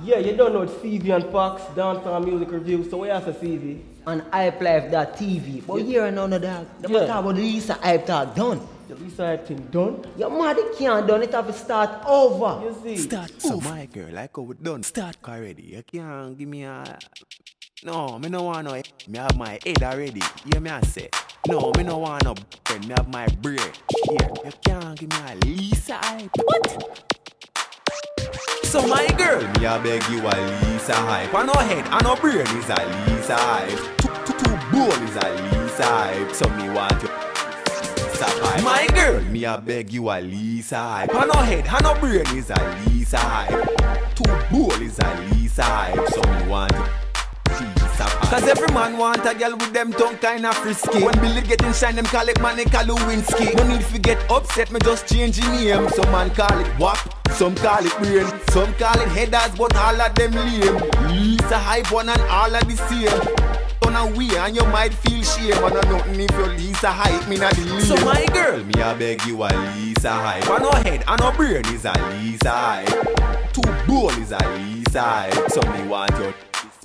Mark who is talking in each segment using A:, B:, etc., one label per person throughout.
A: Yeah, you don't know it's CZ and Fox, Dance and Music Review, so we have to CZ.
B: On HypeLife.tv. But here and none of that. They must talk about the Lisa Hype talk done.
A: The Lisa Hype thing done?
B: Your mad it can't done, it have to start over.
A: You see?
C: Start. So my girl, like how we done. Start already. You can't give me a... No, me no want no... Me have my head already. Hear me I say. No, me no want no brain. Me have my brain. Here, you can't give me a Lisa Hype. What? So my girl, me a beg you a Lisa Hype. On no head, on no brain is a Lisa Hype. Two ball is a Lisa Hype. So me want you Lisa Hype. My girl, me a beg you a Lisa Hype. On no head, on no brain is a Lisa Hype. Two ball is a Lisa Hype. So me want you Cause every man want a girl with them tongue kinda frisky. When Billy getting shine, them call it Monica Lewinsky. No need to get upset, me just change the name. Some man call it WAP, some call it brain, some call it headers, but all of them lame. Lisa Hype one and all of the same. On a way and you might feel shame. And nothing if you Lisa Hype, me not the lame. So my girl, me a beg you a Lisa Hype. On no head, and no brain is a Lisa Hype. Two ball is a Lisa Hype. So me want you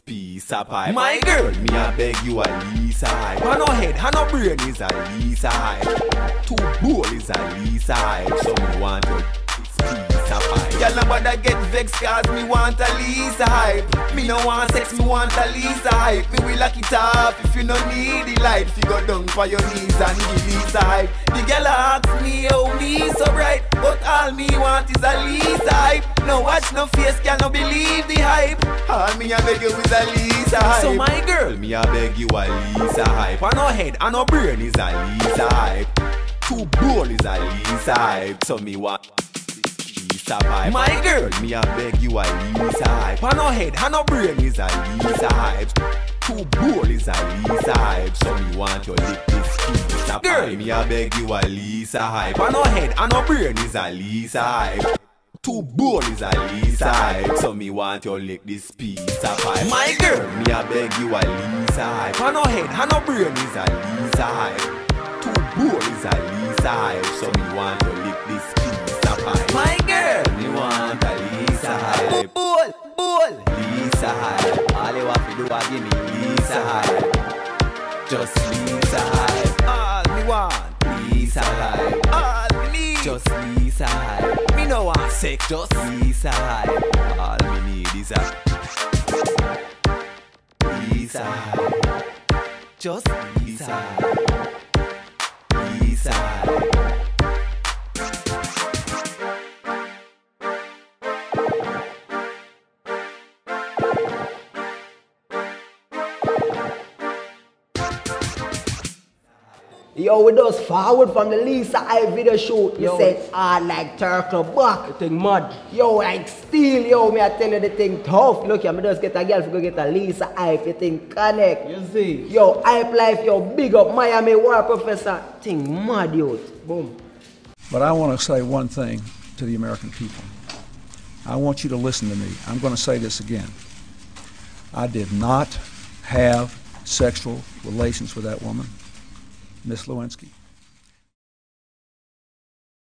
C: piece of pipe. My girl, me a beg you a Lisa Hype. On no head, and no brain is a Lisa Hype. Two ball is a Lisa Hype. So me want you piece of pipe. Y'all nobody get vexed cause me want a Lisa Hype. Me no want sex, me want a Lisa Hype. Me will lock it off if you no need the light. If you go down for your knees and give Lisa Hype. The girl ask me how me so bright, but all me want is a Lisa Hype. No watch no face, cannot believe the hype. All me a beg you with a Lisa Hype. So my girl, me a beg you a Lisa Hype. On no head, and no brain is a Lisa Hype. Two ball is a Lisa Hype. So me want Lisa Hype. My girl, me a beg you a Lisa Hype. On no head, and no brain is a Lisa Hype. Two ball is a Lisa Hype. So me want you lick this Lisa Hype. Girl, me a beg you a Lisa Hype. On no head, and no brain is a Lisa Hype. Two ball is a Lisa Hype. So me want you lick this piece of pipe. My girl, me a beg you a Lisa Hype. On no head, and no brain is a Lisa Hype. Two ball is a Lisa Hype. So me want you lick this piece of pipe. My girl, me want a Lisa Hype. Ball, Lisa Hype. All you have to do is give me Lisa Hype. Just Lisa Hype. All me want Lisa Hype. All me need just Lisa Hype. Me no want sex, just Lisa Hype. All me need is a Lisa Hype. Just Lisa Hype. Lisa Hype.
B: Yo, we just forward from the Lisa Hype video shoot. You
A: Yo.
B: said hard like turtle buck.
A: The thing mad.
B: Yo, like steel, yo, me I tell you the thing tough. Look here, me just get a girl to go get a Lisa Hype, you think connect.
A: You see?
B: Yo, Hype Life, yo, big up Miami War Professor. Thing mad, yo. Boom.
D: But I want to say one thing to the American people. I want you to listen to me. I'm going to say this again. I did not have sexual relations with that woman, Miss Lewinsky.